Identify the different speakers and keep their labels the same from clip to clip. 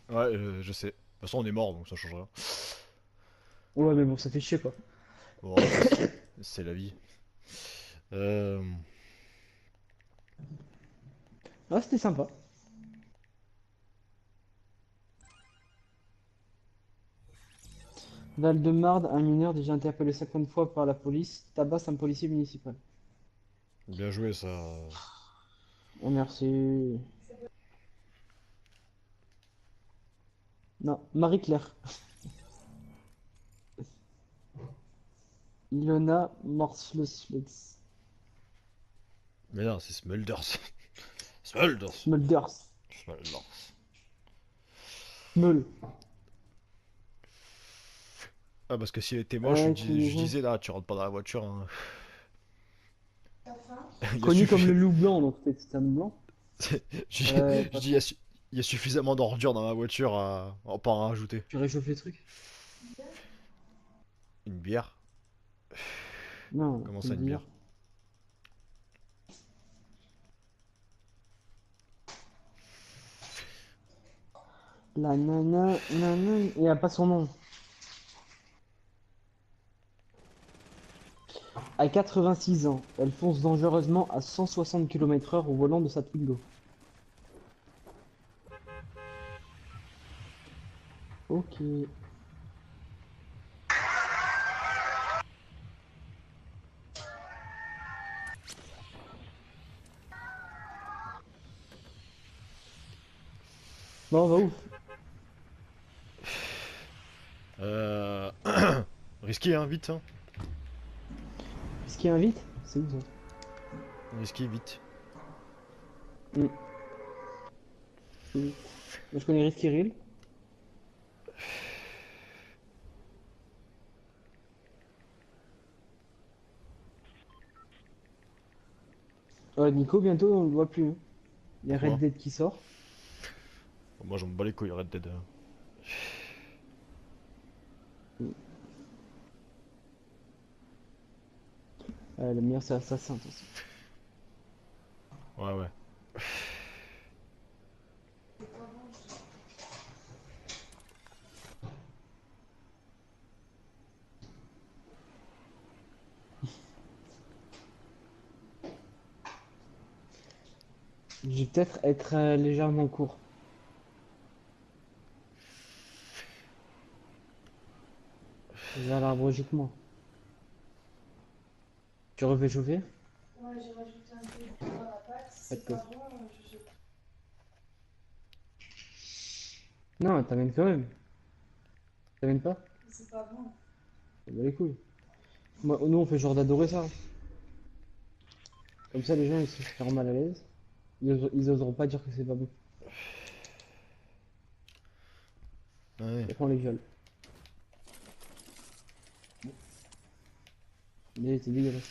Speaker 1: Ouais, je sais. De toute façon, on est mort, donc ça change rien.
Speaker 2: Ouais, mais bon, ça fait chier quoi.
Speaker 1: Bon, c'est la vie. Euh...
Speaker 2: Ah, c'était sympa. Val-de-Marne, un mineur déjà interpellé 50 fois par la police, tabasse un policier municipal.
Speaker 1: Bien joué, ça.
Speaker 2: Oh, merci. Non, Marie-Claire. Ilona Morsluslitz.
Speaker 1: Mais non, c'est Smulders. Smulders.
Speaker 2: Smulders.
Speaker 1: Smulders.
Speaker 2: Meule.
Speaker 1: Ah, parce que s'il était moche, je
Speaker 2: Qui...
Speaker 1: disais là, tu rentres pas dans la voiture, hein. Il y a
Speaker 2: Connu comme
Speaker 1: suffi...
Speaker 2: le loup blanc, donc c'est un loup blanc.
Speaker 1: je je
Speaker 2: Pas
Speaker 1: dis,
Speaker 2: trop.
Speaker 1: il y a suffisamment d'ordures dans ma voiture à pas en rajouter.
Speaker 2: Tu réchauffes les trucs?
Speaker 1: Une bière?
Speaker 2: Non,
Speaker 1: Comment
Speaker 2: c'est
Speaker 1: ça,
Speaker 2: une
Speaker 1: une bière?
Speaker 2: bière. La nana, nana, il n'y a pas son nom. À 86 ans, elle fonce dangereusement à 160 km/h au volant de sa Twingo. Ok. Bon, bah ouf.
Speaker 1: Euh... Risqué, hein, vite, hein.
Speaker 2: Est-ce qu'il invite? C'est où ça?
Speaker 1: Risqué, vite.
Speaker 2: Hmm, oui. Moi, je connais Riff Kirill. Nico, bientôt, on le voit plus, hein. Il y a Red
Speaker 1: Pourquoi?
Speaker 2: Dead qui sort.
Speaker 1: Moi, j'en bats les couilles, Red Dead, hein.
Speaker 2: Hmm. Le meilleur, c'est Assassin, de toute façon.
Speaker 1: Ouais, ouais.
Speaker 2: Je vais peut-être être légèrement court. Vers l'arbre logiquement. Tu refais chauffer?
Speaker 3: Ouais, j'ai rajouté un peu d'eau dans la pâte. Si
Speaker 2: Pas de
Speaker 3: c'est
Speaker 2: quoi.
Speaker 3: pas bon, je sais pas.
Speaker 2: Non, t'amènes quand même. T'amènes pas?
Speaker 3: C'est pas bon.
Speaker 2: Ça bat les couilles. Moi, nous, on fait genre d'adorer ça, hein. Comme ça, les gens, ils se feront mal à l'aise. Ils oseront pas dire que c'est pas bon.
Speaker 1: Ouais.
Speaker 2: Et après, on les viole. Mais c'est dégueulasse.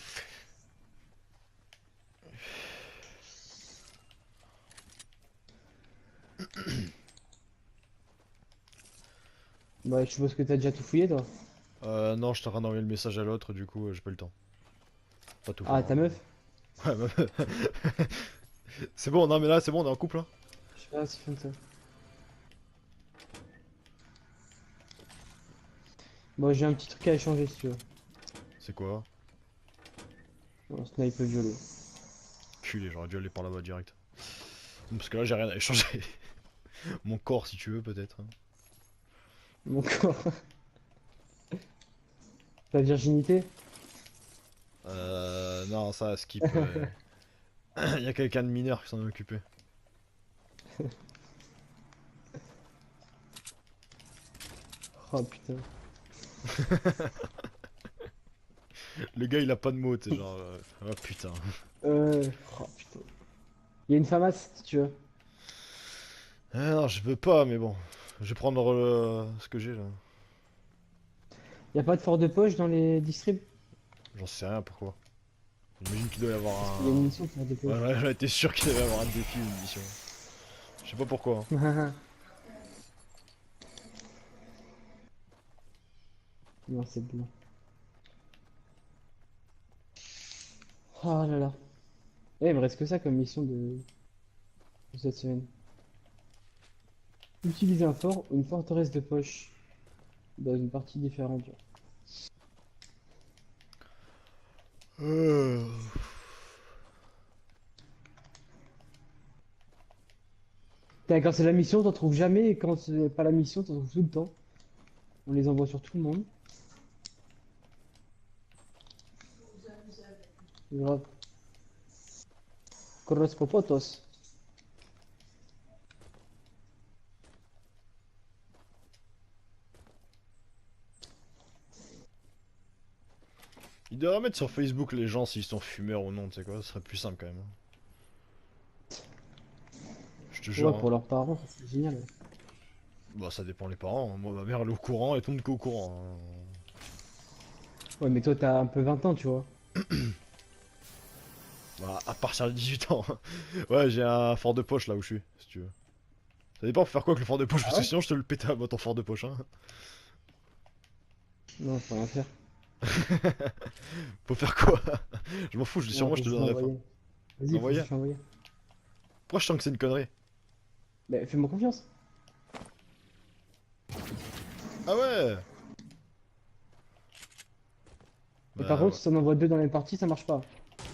Speaker 2: Bah, je suppose que t'as déjà tout fouillé, toi.
Speaker 1: Non, je t'ai en train d'envoyer le message à l'autre, du coup, j'ai pas eu le temps. Pas tout faire,
Speaker 2: Ah,
Speaker 1: hein,
Speaker 2: ta
Speaker 1: mais...
Speaker 2: meuf?
Speaker 1: Ouais, c'est bon, non, mais là, c'est bon, on est en couple, hein.
Speaker 2: Je sais pas si font ça. Bon, j'ai un petit truc à échanger si tu veux.
Speaker 1: C'est quoi?
Speaker 2: Un snipe violet.
Speaker 1: Culé, j'aurais dû aller par là-bas direct. Parce que là, j'ai rien à échanger. Mon corps, si tu veux, peut-être, hein.
Speaker 2: Mon corps. Ta virginité?
Speaker 1: Non, ça, skip. Il y a quelqu'un de mineur qui s'en est occupé.
Speaker 2: Oh putain.
Speaker 1: Le gars, il a pas de mots, tu sais, genre... Oh putain.
Speaker 2: Oh putain. Il y a une famasse si tu veux.
Speaker 1: Ah, non, je veux pas, mais bon. Je vais prendre ce que j'ai, là.
Speaker 2: Y a pas de fort de poche dans les distribs?
Speaker 1: J'en sais rien, pourquoi. J'imagine qu'il doit y avoir
Speaker 2: Parce qu'il y a une
Speaker 1: un...
Speaker 2: mission fort de
Speaker 1: Ouais,
Speaker 2: poche.
Speaker 1: ouais, j'en étais sûr qu'il devait y avoir un défi, une mission. Je sais pas pourquoi, hein.
Speaker 2: Non, c'est bon. Oh là là. Il me reste que ça comme mission de cette semaine. Utiliser un fort ou une forteresse de poche dans une partie différente. Genre. Putain, quand c'est la mission, t'en trouves jamais, et quand c'est pas la mission, t'en trouves tout le temps. On les envoie sur tout le monde. C'est grave. Correspopotos.
Speaker 1: Il devrait mettre sur Facebook les gens s'ils sont fumeurs ou non, tu sais quoi, ce serait plus simple quand même. Je te jure.
Speaker 2: Ouais, pour leurs parents, ça serait génial.
Speaker 1: Bah ça dépend les parents, hein. Moi ma mère elle est au courant et tout le monde est au courant, hein.
Speaker 2: Ouais, mais toi, t'as un peu 20 ans, tu vois.
Speaker 1: Bah à partir de 18 ans. Ouais j'ai un fort de poche là où je suis, si tu veux. Ça dépend faut faire quoi avec le fort de poche, parce que sinon je te le pète à ton fort de poche hein.
Speaker 2: Non, faut rien faire.
Speaker 1: Faut faire quoi? Je m'en fous, je dis sur
Speaker 2: Non,
Speaker 1: moi je te
Speaker 2: faut
Speaker 1: donnerai pas.
Speaker 2: l'envoyer. Vas-y, faut
Speaker 1: L'envoyer?
Speaker 2: juste l'envoyer.
Speaker 1: Pourquoi je sens que c'est une connerie?
Speaker 2: Bah, fais-moi confiance.
Speaker 1: Ah ouais.
Speaker 2: Et
Speaker 1: Bah,
Speaker 2: par contre,
Speaker 1: ouais.
Speaker 2: si t'en envoies deux dans les parties, ça marche pas.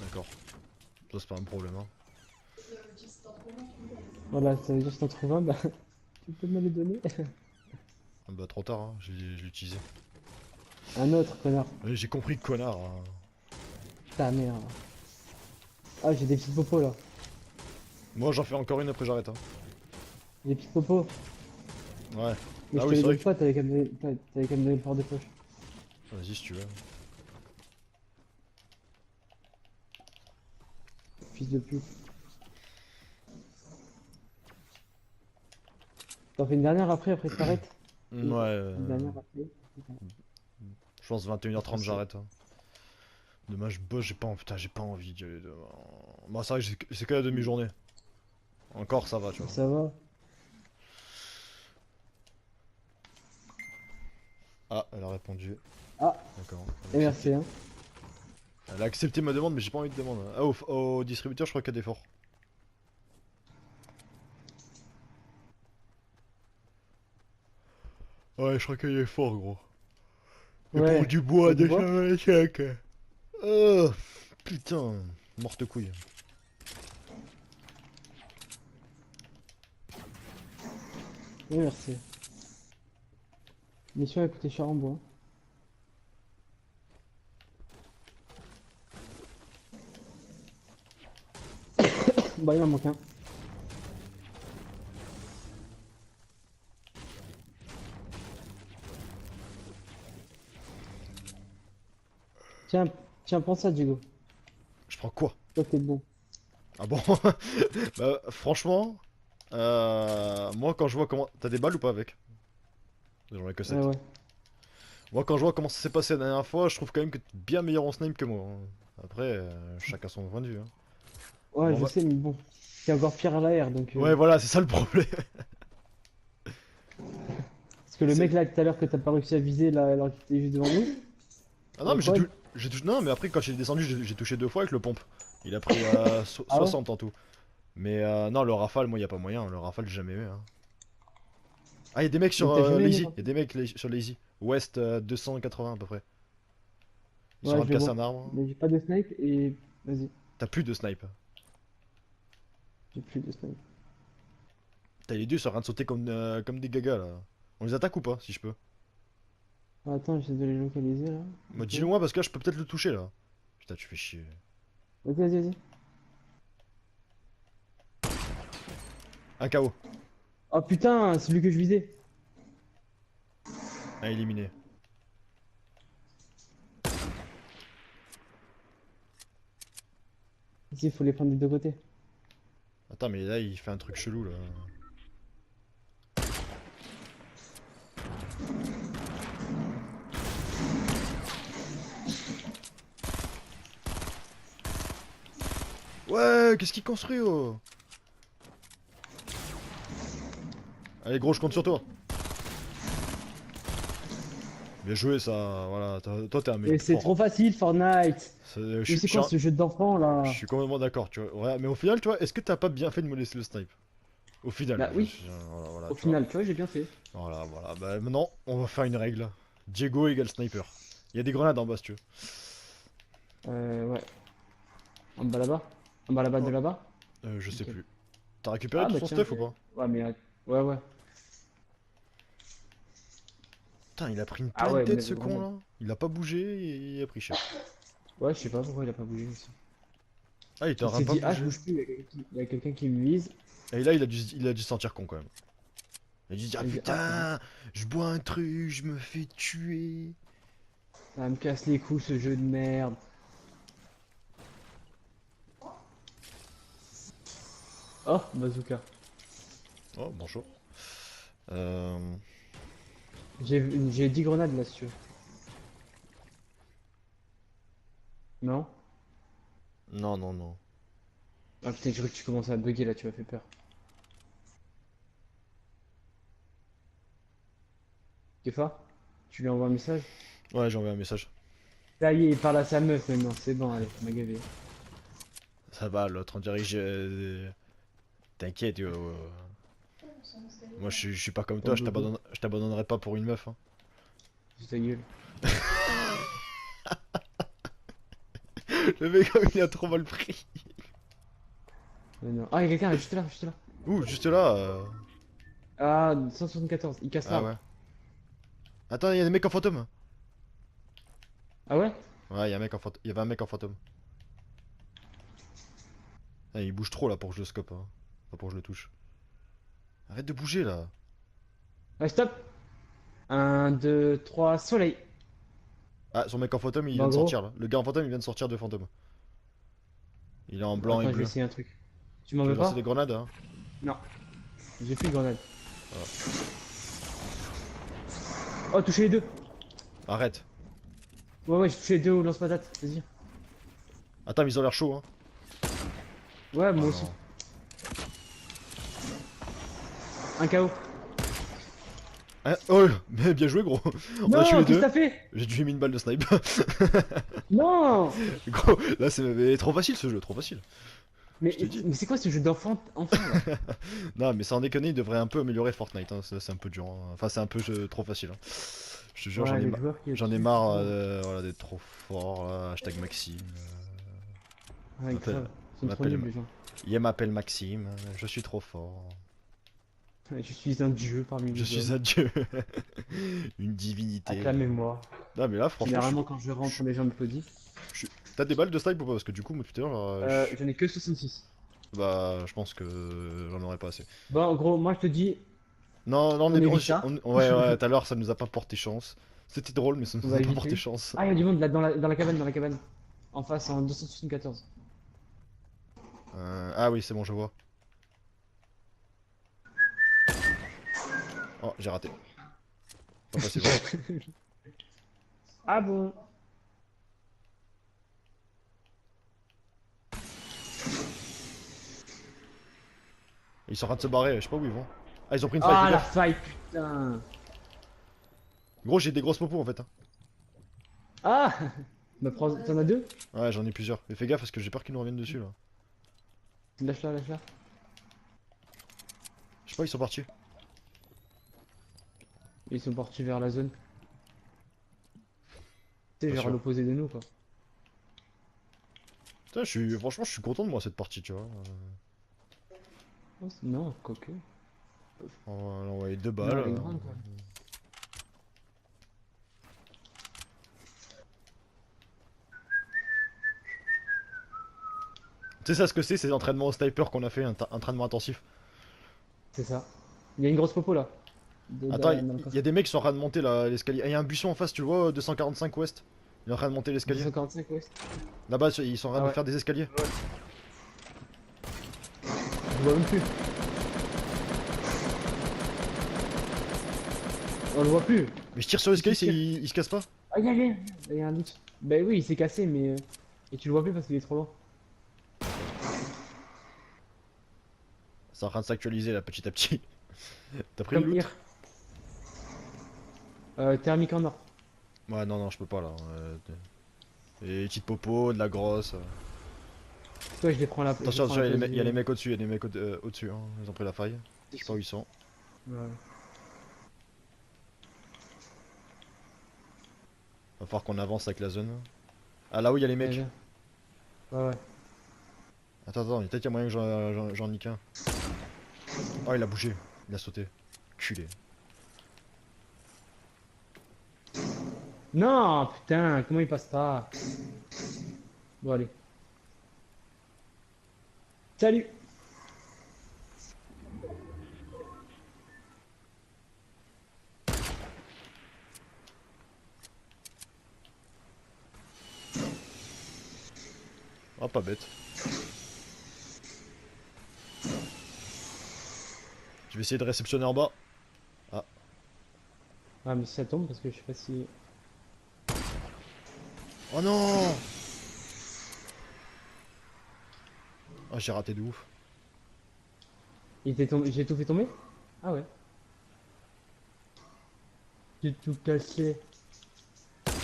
Speaker 1: D'accord. Ça c'est pas un problème hein.
Speaker 2: Voilà, ça veut dire que si t'en trouves un, bah, tu peux me les donner.
Speaker 1: Ah bah trop tard hein, j'ai utilisé.
Speaker 2: Un autre, connard.
Speaker 1: Ouais, j'ai compris connard hein.
Speaker 2: Ta merde. Ah, j'ai des petites popos là.
Speaker 1: Moi j'en fais encore une après j'arrête hein.
Speaker 2: Des petites popos.
Speaker 1: Ouais.
Speaker 2: Mais
Speaker 1: Ah
Speaker 2: je te
Speaker 1: oui,
Speaker 2: les
Speaker 1: c'est vrai
Speaker 2: donne pas, t'avais qu'à me donner, t'avais qu'à me donner le fort de poche.
Speaker 1: Vas-y si tu veux.
Speaker 2: Fils de pute. T'en fais une dernière après t'arrêtes.
Speaker 1: Ouais,
Speaker 2: Une dernière après.
Speaker 1: je pense 21h30
Speaker 2: Ça.
Speaker 1: j'arrête hein. Demain je bosse, j'ai pas envie, putain j'ai pas envie d'y aller demain. Bah c'est vrai que c'est que la demi-journée. Encore ça va tu vois.
Speaker 2: Ça va.
Speaker 1: Ah elle a répondu.
Speaker 2: Ah,
Speaker 1: D'accord.
Speaker 2: et merci hein.
Speaker 1: Elle a accepté ma demande mais j'ai pas envie de demander. Ah au distributeur je crois qu'il y a des forts. Ouais je crois qu'il y a des forts gros. Et
Speaker 2: Ouais.
Speaker 1: pour du bois
Speaker 2: Pour du
Speaker 1: déjà
Speaker 2: bois
Speaker 1: dans les sacs. Oh putain, morte couille.
Speaker 2: Oui, merci. Mission a coûté cher en bois. Bah, il en manque un. Tiens, tiens, prends ça, Diego.
Speaker 1: Je prends quoi?
Speaker 2: Toi, t'es bon.
Speaker 1: Ah bon? Bah franchement, moi quand je vois comment... T'as des balles ou pas avec? J'en ai que 7.
Speaker 2: Ouais, ouais.
Speaker 1: Moi quand je vois comment ça s'est passé la dernière fois, je trouve quand même que t'es bien meilleur en snipe que moi, hein. Après, chacun son point de vue hein.
Speaker 2: Ouais,
Speaker 1: Bon,
Speaker 2: je
Speaker 1: bah-
Speaker 2: sais, mais bon. C'est encore pire à l'AR, donc...
Speaker 1: Ouais voilà, c'est ça le problème.
Speaker 2: Parce que le
Speaker 1: c'est-
Speaker 2: mec là, tout à l'heure, que t'as pas réussi à viser, là, alors qu'il était juste devant nous...
Speaker 1: Ah non mais
Speaker 2: Quad.
Speaker 1: Non mais après quand j'ai descendu, j'ai touché 2 fois avec le pompe. Il a pris
Speaker 2: Ah ouais
Speaker 1: 60 en tout. Mais non, le rafale, moi y a pas moyen, le rafale j'ai jamais eu hein. Ah y'a des mecs sur
Speaker 2: Mais t'as jamais aimé,
Speaker 1: Lazy,
Speaker 2: toi
Speaker 1: y'a des mecs sur Lazy. Ouest 280 à peu près. Ils sont
Speaker 2: Ouais,
Speaker 1: en train
Speaker 2: je
Speaker 1: de
Speaker 2: le
Speaker 1: casser
Speaker 2: vois.
Speaker 1: un arbre.
Speaker 2: Mais j'ai pas de snipe et... Vas-y,
Speaker 1: T'as plus de snipe.
Speaker 2: j'ai plus de snipe.
Speaker 1: T'as les deux sont en train de sauter comme des gagas là. On les attaque ou pas si je peux?
Speaker 2: Ah, attends, j'essaie de les localiser là.
Speaker 1: Moi
Speaker 2: Ok.
Speaker 1: dis-le moi parce que là je peux peut-être le toucher là. Putain tu fais chier.
Speaker 2: Vas-y, vas-y, vas-y.
Speaker 1: Un KO.
Speaker 2: Oh putain, c'est lui que je visais.
Speaker 1: Un éliminé.
Speaker 2: Ici, il faut les prendre des deux côtés.
Speaker 1: Attends mais là il fait un truc chelou là. Ouais, qu'est-ce qu'il construit oh? Allez gros je compte sur toi. Bien joué ça, voilà, toi t'es un
Speaker 2: Mais
Speaker 1: mec
Speaker 2: c'est
Speaker 1: fort.
Speaker 2: trop facile, Fortnite.
Speaker 1: Je
Speaker 2: Mais
Speaker 1: suis
Speaker 2: c'est
Speaker 1: je
Speaker 2: quoi
Speaker 1: suis
Speaker 2: ce jeu d'enfant là?
Speaker 1: je suis complètement d'accord, tu vois. Ouais, mais au final, tu vois, est-ce que t'as pas bien fait de me laisser le snipe? Au final.
Speaker 2: Bah oui.
Speaker 1: Voilà, voilà,
Speaker 2: Au
Speaker 1: tu vois.
Speaker 2: final, tu vois, j'ai bien fait.
Speaker 1: Voilà, voilà. Bah maintenant, on va faire une règle. Diego égale sniper. Il y a des grenades en bas si tu veux.
Speaker 2: Ouais. En bas là-bas? En bas là-bas de
Speaker 1: Oh,
Speaker 2: là-bas?
Speaker 1: je sais
Speaker 2: Ok.
Speaker 1: plus. T'as récupéré
Speaker 2: Ah
Speaker 1: tout
Speaker 2: bah
Speaker 1: son
Speaker 2: tiens,
Speaker 1: stuff ou pas?
Speaker 2: ouais, mais. Ouais, ouais.
Speaker 1: Putain, il a pris une
Speaker 2: Ah
Speaker 1: pleine
Speaker 2: ouais,
Speaker 1: tête
Speaker 2: mais
Speaker 1: ce
Speaker 2: de
Speaker 1: con
Speaker 2: grenade.
Speaker 1: là. Il a pas bougé et il a pris cher.
Speaker 2: Ouais, je sais pas pourquoi il a pas bougé aussi.
Speaker 1: Ah, il était en
Speaker 2: Il
Speaker 1: train de
Speaker 2: s'est
Speaker 1: pas
Speaker 2: dit, ah, je
Speaker 1: bouger.
Speaker 2: bouge plus, il y a quelqu'un qui me vise.
Speaker 1: Et là, il a dû se sentir con quand même. Il a dû se dire, ah
Speaker 2: Il dit, ah,
Speaker 1: putain, je bois un truc, je me fais tuer.
Speaker 2: ça me casse les couilles ce jeu de merde. Oh, bazooka.
Speaker 1: Oh, bonjour. Euh...
Speaker 2: J'ai 10 grenades là, si tu veux. Non?
Speaker 1: Non, non, non.
Speaker 2: Ah putain, je crois que tu commences à bugger là, tu m'as fait peur. Kefa? Tu lui envoies un message?
Speaker 1: Ouais, j'ai envoyé un message.
Speaker 2: Ça y est, il parle à sa meuf maintenant, c'est bon, allez, m'a gavé.
Speaker 1: Ça va, l'autre, on dirait que t'inquiète, yo. Moi, je suis pas comme
Speaker 2: Oh,
Speaker 1: toi,
Speaker 2: dodo,
Speaker 1: je t'abandonnerai pas pour une meuf. Hein.
Speaker 2: c'est ta gueule.
Speaker 1: Le mec, il a trop mal pris.
Speaker 2: Mais non. Ah, il y a quelqu'un, juste là, juste là.
Speaker 1: Ouh, juste là.
Speaker 2: Ah, 174, il casse
Speaker 1: Ah
Speaker 2: l'arbre.
Speaker 1: ouais. Attends, il y a des mecs en fantôme.
Speaker 2: Ah ouais?
Speaker 1: Ouais, il y a un mec en fantôme. Il y avait un mec en fantôme. Ah, il bouge trop là pour que je le scope. Hein. Pas pour que je le touche. Arrête de bouger là.
Speaker 2: Ouais, stop! Un, 2, 3, soleil!
Speaker 1: Ah, son mec en fantôme, il
Speaker 2: Bah,
Speaker 1: vient
Speaker 2: en
Speaker 1: de sortir
Speaker 2: gros.
Speaker 1: là. Le gars en fantôme, il vient de sortir de fantôme. Il est en
Speaker 2: Bon,
Speaker 1: blanc et
Speaker 2: attends, je vais
Speaker 1: bleu.
Speaker 2: essayer un truc. Tu m'en
Speaker 1: Tu
Speaker 2: veux
Speaker 1: veux lancer des
Speaker 2: pas?
Speaker 1: grenades hein?
Speaker 2: Non, j'ai plus de grenade.
Speaker 1: Voilà.
Speaker 2: Oh, touché les deux!
Speaker 1: Arrête.
Speaker 2: Ouais, ouais, j'ai touché les deux au lance-patate, vas-y.
Speaker 1: Attends, mais ils ont l'air chauds hein.
Speaker 2: Ouais,
Speaker 1: Oh
Speaker 2: moi aussi.
Speaker 1: non.
Speaker 2: Un KO.
Speaker 1: Hein oh, mais bien joué gros. On a tué
Speaker 2: Non,
Speaker 1: les
Speaker 2: qu'est-ce que
Speaker 1: deux.
Speaker 2: t'as fait?
Speaker 1: J'ai tué mis une balle de snipe.
Speaker 2: Non!
Speaker 1: Gros, là c'est trop facile ce jeu, trop facile. Je te dis.
Speaker 2: Mais c'est quoi ce jeu d'enfant là?
Speaker 1: Non, mais sans déconner, il devrait un peu améliorer Fortnite. Hein. C'est un peu dur. Hein. Enfin, c'est un peu trop facile. Hein. Je te jure,
Speaker 2: Ouais, les joueurs qui
Speaker 1: j'en ai
Speaker 2: dessus,
Speaker 1: marre
Speaker 2: c'est bon.
Speaker 1: voilà, d'être trop fort. Là. Hashtag Maxime.
Speaker 2: Ouais,
Speaker 1: m'appelle-
Speaker 2: grave. Ils sont trop
Speaker 1: m'appelle-
Speaker 2: nuls les gens.
Speaker 1: Il m'appelle Maxime. Je suis trop fort.
Speaker 2: Ouais, je suis un dieu parmi
Speaker 1: Je
Speaker 2: les
Speaker 1: suis
Speaker 2: hommes.
Speaker 1: un dieu. Une divinité.
Speaker 2: Acclamez-moi.
Speaker 1: Non, mais là, franchement,
Speaker 2: Généralement, quand je rentre, les gens m'applaudissent.
Speaker 1: t'as des balles de snipe ou pas? Parce que du coup, moi tout à l'heure,
Speaker 2: J'en ai que 66.
Speaker 1: bah, je pense que j'en aurais pas assez.
Speaker 2: Bon, en gros, moi je te dis,
Speaker 1: Non, non,
Speaker 2: on évite ça.
Speaker 1: ouais, ouais, tout à l'heure, ça nous a pas porté chance. C'était drôle, mais ça
Speaker 2: On
Speaker 1: nous
Speaker 2: va
Speaker 1: a pas porté
Speaker 2: éviter.
Speaker 1: chance.
Speaker 2: Ah, il y a du monde là dans la cabane, dans la cabane. En face, en 274.
Speaker 1: Ah oui, c'est bon, je vois. Oh, j'ai raté. Pas passé bon.
Speaker 2: Ah bon?
Speaker 1: Ils sont en train de se barrer, je sais pas où ils vont. Ah, ils ont pris une faille,
Speaker 2: Ah,
Speaker 1: fais
Speaker 2: la
Speaker 1: gaffe.
Speaker 2: faille, putain.
Speaker 1: Gros, j'ai des grosses popos en fait. Hein.
Speaker 2: Ah! Bah, t'en as deux?
Speaker 1: Ouais, j'en ai plusieurs. Mais fais gaffe parce que j'ai peur qu'ils nous reviennent dessus là.
Speaker 2: Lâche-la, lâche-la.
Speaker 1: Je sais pas, ils sont partis.
Speaker 2: Ils sont partis vers la zone. Tu sais,
Speaker 1: Pas
Speaker 2: vers
Speaker 1: sûr.
Speaker 2: l'opposé de nous, quoi.
Speaker 1: Putain, franchement, je suis content de moi cette partie, tu vois.
Speaker 2: Non, quoique.
Speaker 1: On va envoyer deux
Speaker 2: Non,
Speaker 1: balles.
Speaker 2: elle est grande, quoi.
Speaker 1: Tu sais ça ce que c'est l'entraînement au sniper qu'on a fait, un entraînement intensif.
Speaker 2: C'est ça. Il y a une grosse popo là.
Speaker 1: Attends,
Speaker 2: Dans le
Speaker 1: il y a des mecs qui sont en train de monter l'escalier. Ah, il y a un buisson en face, tu le vois, 245 ouest. Il est en train de monter l'escalier.
Speaker 2: 245, ouais.
Speaker 1: Là-bas, ils sont en train
Speaker 2: Ah
Speaker 1: de
Speaker 2: ouais.
Speaker 1: faire des escaliers.
Speaker 2: Je vois même plus. On le voit plus.
Speaker 1: Mais je tire sur l'escalier,
Speaker 2: Tu tires.
Speaker 1: il se casse pas.
Speaker 2: Ah, il y a un doute. Bah oui, il s'est cassé, mais. Et tu le vois plus parce qu'il est trop loin.
Speaker 1: C'est en train de s'actualiser là, petit à petit. T'as pris le
Speaker 2: Comme
Speaker 1: loot?
Speaker 2: hier. Thermique en or.
Speaker 1: Ouais, non, non, je peux pas là. Et des petites popos, de la grosse.
Speaker 2: Toi, je les prends là.
Speaker 1: Attention, attention, il y a les mecs au-dessus, il y a des mecs au-dessus, hein. Ils ont pris la faille. Je sais pas où ils sont.
Speaker 2: Ouais.
Speaker 1: Va falloir qu'on avance avec la zone. Ah là où il y a les
Speaker 2: Allez,
Speaker 1: mecs.
Speaker 2: viens. Ouais, ouais.
Speaker 1: Attends, peut-être qu'il y a moyen que j'en nique un. Oh, il a bougé. Il a sauté. Culé.
Speaker 2: Non, putain, comment il passe pas? Bon, allez. Salut!
Speaker 1: Oh, pas bête. Je vais essayer de réceptionner en bas.
Speaker 2: Ah, mais si ça tombe parce que je sais pas si.
Speaker 1: Oh non! Oh, j'ai raté de ouf.
Speaker 2: Il était tombé. J'ai tout fait tomber? Ah ouais. J'ai tout cassé.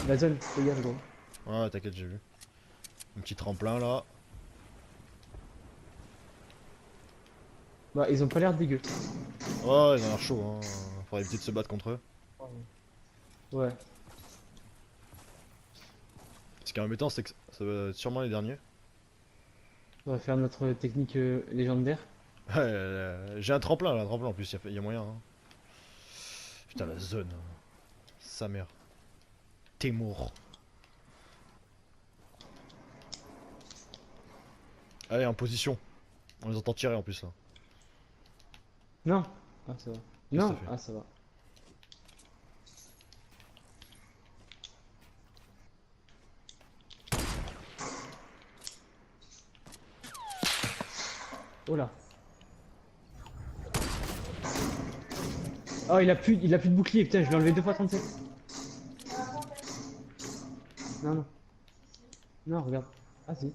Speaker 2: La zone, fais gaffe, gros.
Speaker 1: Ouais, t'inquiète, j'ai vu. Un petit tremplin là.
Speaker 2: Bah, ils ont pas l'air dégueux.
Speaker 1: Ouais, ils ont l'air chaud, hein. Faudrait éviter de se battre contre eux.
Speaker 2: Ouais.
Speaker 1: Ce qui est embêtant, c'est que ça va être sûrement les derniers.
Speaker 2: On va faire notre technique légendaire.
Speaker 1: Ouais, j'ai un tremplin là, un tremplin en plus, y a moyen. Hein. Putain, la zone. Hein. Sa mère. Témour. Allez, en position. On les entend tirer en plus là.
Speaker 2: Non. Ah, ça va.
Speaker 1: Qu'est-ce que
Speaker 2: Non.
Speaker 1: t'as fait?
Speaker 2: Ah, ça va. Oh là. Oh, il a plus de bouclier, putain, je l'ai enlevé 2 fois 37. Non, non. Non, regarde. Ah, si.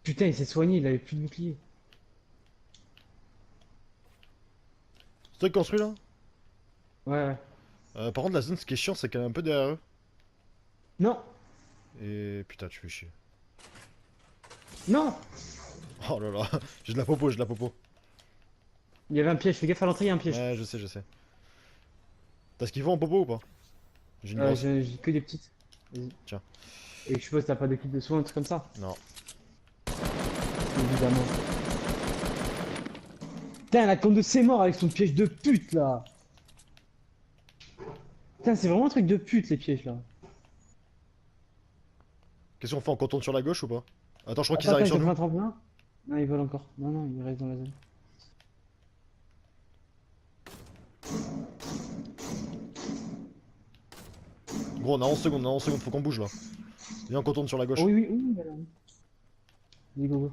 Speaker 2: Putain, il s'est soigné, il avait plus de bouclier.
Speaker 1: C'est toi qui construis là?
Speaker 2: Ouais, ouais.
Speaker 1: Par contre, la zone, ce qui est chiant, c'est qu'elle est un peu derrière eux.
Speaker 2: Non.
Speaker 1: Et putain, tu fais chier.
Speaker 2: Non.
Speaker 1: Oh là là, j'ai de la popo, j'ai de la popo.
Speaker 2: Il y avait un piège, fais gaffe à l'entrée, il y a un piège.
Speaker 1: Ouais, je sais, je sais. T'as ce qu'il faut en popo ou pas? J'ai une grosse.
Speaker 2: J'ai que des petites. Vas-y.
Speaker 1: Tiens.
Speaker 2: Et je suppose que t'as pas de kit de soins, un truc comme ça.
Speaker 1: Non.
Speaker 2: Évidemment. Putain, la compte de ses morts avec son piège de pute là. Putain, c'est vraiment un truc de pute les pièges là.
Speaker 1: Qu'est-ce qu'on fait? On contourne sur la gauche ou pas? Attends, je crois qu'ils
Speaker 2: Attends,
Speaker 1: arrivent
Speaker 2: ils
Speaker 1: sur
Speaker 2: ont fait
Speaker 1: nous.
Speaker 2: un tremplin? Non, ils volent encore. Non, non, ils restent dans la zone.
Speaker 1: Gros, on a 11 secondes, on a 11 secondes, faut qu'on bouge là. Viens, on contourne sur la gauche.
Speaker 2: Oh, oui, oui, oui, voilà. Vas-y, go, go.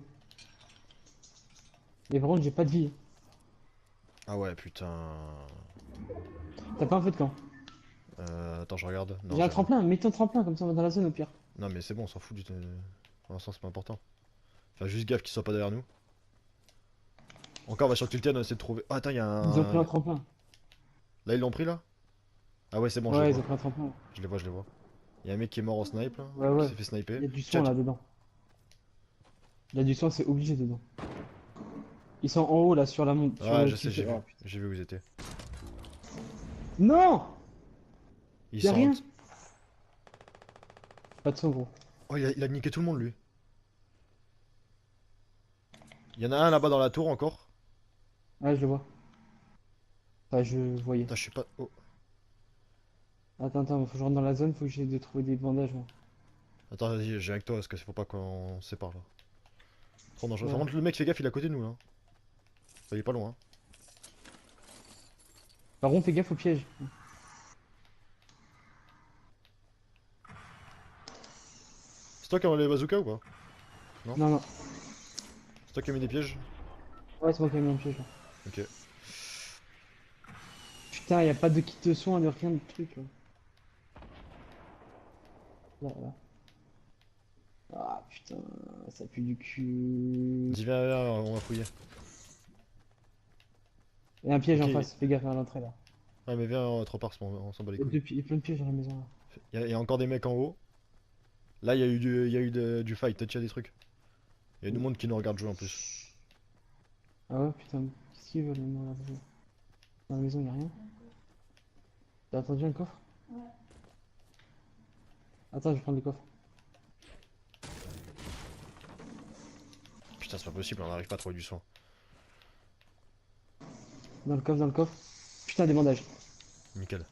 Speaker 2: Mais par contre, j'ai pas de vie.
Speaker 1: Ah ouais, putain.
Speaker 2: T'as pas un feu de camp.
Speaker 1: Attends, je regarde. Non,
Speaker 2: J'ai un
Speaker 1: rien.
Speaker 2: tremplin, mets ton tremplin, comme ça on va dans la zone au pire.
Speaker 1: Non, mais c'est bon, on s'en fout du. Pour l'instant, c'est pas important. Enfin, juste gaffe qu'ils soient pas derrière nous. Encore, on va sur Tilted, on essaie de trouver. Ah, attends, il y a
Speaker 2: Ils ont pris un
Speaker 1: un.
Speaker 2: tremplin.
Speaker 1: Là, ils l'ont pris là? Ah ouais, c'est bon, je
Speaker 2: Ouais,
Speaker 1: les
Speaker 2: ils ont
Speaker 1: vois.
Speaker 2: pris un tremplin.
Speaker 1: Je les vois, je les vois. Il y a un mec qui est mort en snipe là.
Speaker 2: Ouais,
Speaker 1: Qui
Speaker 2: ouais.
Speaker 1: s'est fait sniper.
Speaker 2: Il y a du
Speaker 1: Tiens,
Speaker 2: soin là dedans. Il y a du soin, c'est obligé dedans. Ils sont en haut là sur la montre.
Speaker 1: Ouais, je sais, j'ai vu.
Speaker 2: Oh, putain.
Speaker 1: J'ai vu où ils étaient.
Speaker 2: Non!
Speaker 1: Ils
Speaker 2: Y'a
Speaker 1: sont.
Speaker 2: rien. Pas de son gros.
Speaker 1: Oh, il a niqué tout le monde lui. Il y en a un là-bas dans la tour encore.
Speaker 2: Ouais, je le vois. Enfin, je voyais.
Speaker 1: Putain, je sais pas. Oh.
Speaker 2: Attends, attends, faut que je rentre dans la zone, faut que j'essaie de trouver des bandages moi.
Speaker 1: Attends, vas-y, j'ai avec toi parce qu'il faut pas qu'on se sépare là. Trop dangereux.
Speaker 2: Ouais.
Speaker 1: Par contre, le mec, fais gaffe, il est à côté de nous là. Il est pas loin.
Speaker 2: Par contre, fais gaffe au piège.
Speaker 1: C'est toi qui as les bazookas ou pas?
Speaker 2: Non, non.
Speaker 1: C'est toi qui as mis des pièges?
Speaker 2: Ouais, c'est moi qui ai mis un piège là.
Speaker 1: Ok.
Speaker 2: Putain, y a pas de kit de soin, de rien de truc là. Là, là. Ah putain, ça pue du cul.
Speaker 1: Dis viens, viens, on va fouiller.
Speaker 2: Il y a un piège
Speaker 1: Ok.
Speaker 2: en face, fais gaffe à l'entrée là.
Speaker 1: Ouais, mais viens, on va trop part, on s'en bat les
Speaker 2: Il y a
Speaker 1: couilles.
Speaker 2: il y a plein de pièges dans la maison là.
Speaker 1: Il y a encore des mecs en haut. Là, il y a eu du fight, peut-être qu'il y a des trucs. Il y a du monde qui nous regarde jouer en plus.
Speaker 2: Ah ouais, putain, qu'est-ce qu'ils veulent maintenant là dans la maison, y'a rien. T'as entendu un coffre?
Speaker 3: Ouais.
Speaker 2: Attends, je vais prendre le coffre.
Speaker 1: Putain, c'est pas possible, on n'arrive pas à trouver du sang.
Speaker 2: Dans le coffre, dans le coffre. Putain, des bandages.
Speaker 1: Nickel.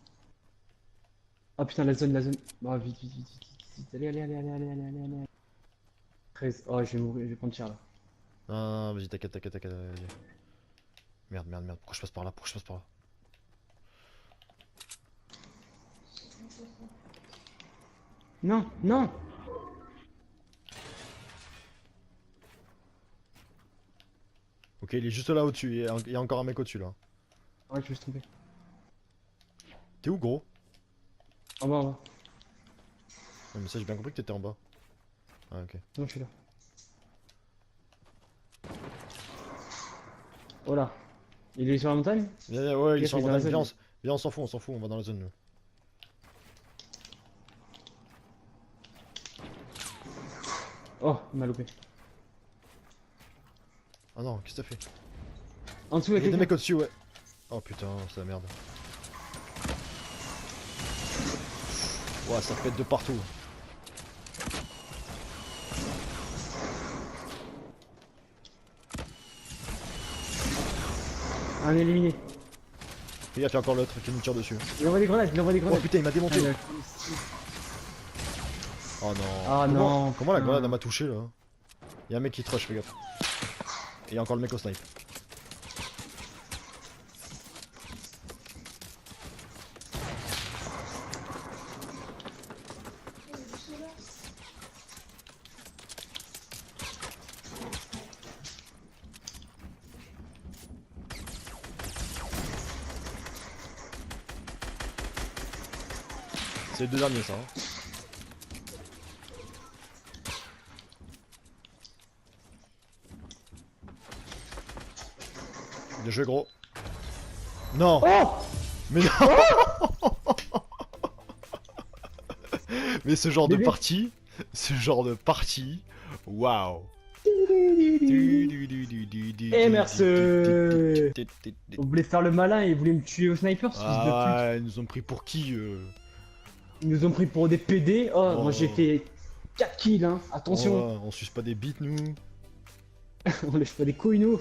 Speaker 2: Ah putain, la zone, la zone. Oh, vite, vite, vite, vite, vite, vite. Allez, allez, allez, allez, allez, allez, allez, allez. 13. Oh, je vais mourir, je vais prendre cher là.
Speaker 1: Non, vas-y, t'inquiète, t'inquiète, t'inquiète. Vas-y. Merde, merde, merde. Pourquoi je passe par là? Pourquoi je passe par là?
Speaker 2: Non, non!
Speaker 1: Ok, il est juste là au-dessus. Il y a encore un mec au-dessus là.
Speaker 2: Ouais, je me suis trompé.
Speaker 1: T'es où, gros?
Speaker 2: En bas, en bas.
Speaker 1: Non, mais ça, j'ai bien compris que t'étais en bas. Ah, ok.
Speaker 2: Non, je suis là. Oh là. Il est sur la montagne?
Speaker 1: Ouais, ils
Speaker 2: Ok,
Speaker 1: sont en
Speaker 2: je suis dans la
Speaker 1: montagne.
Speaker 2: zone.
Speaker 1: Viens, on s'en fout, on va dans la zone nous.
Speaker 2: Oh, il m'a loupé.
Speaker 1: Ah non, qu'est-ce que t'as fait?
Speaker 2: En dessous, il y a
Speaker 1: Il y a des
Speaker 2: quelqu'un.
Speaker 1: mecs au-dessus, ouais. Oh putain, c'est la merde. Ouais, ça pète de partout.
Speaker 2: Un éliminé.
Speaker 1: Et il y a encore l'autre qui nous tire dessus.
Speaker 2: Il envoie des grenades, il envoie des
Speaker 1: Oh
Speaker 2: grenades.
Speaker 1: putain, il m'a démonté.
Speaker 2: Ah,
Speaker 1: Oh non.
Speaker 2: Ah
Speaker 1: Comment-
Speaker 2: non,
Speaker 1: Comment la
Speaker 2: putain.
Speaker 1: grenade elle m'a touché là? Il y a un mec qui trush, fais gaffe. Et il y a encore le mec au snipe. C'est les deux derniers ça. Hein. Bien joué gros. Non.
Speaker 2: Oh!
Speaker 1: Mais non. Mais ce genre de
Speaker 2: Bébé.
Speaker 1: partie. Ce genre de partie. Waouh.
Speaker 2: Eh merci. Vous voulez faire le malin et vous voulez me tuer au sniper, ce fils de pute.
Speaker 1: Ah, ils nous ont pris pour qui
Speaker 2: Ils nous ont pris pour des PD. Oh,
Speaker 1: Oh.
Speaker 2: moi j'ai fait 4 kills, hein. Attention.
Speaker 1: Oh, on suce pas des bites nous.
Speaker 2: On lèche pas des couilles, nous.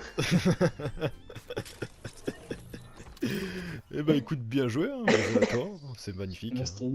Speaker 1: Eh bah écoute, bien joué, hein, bien joué à toi, c'est magnifique.
Speaker 2: Merci.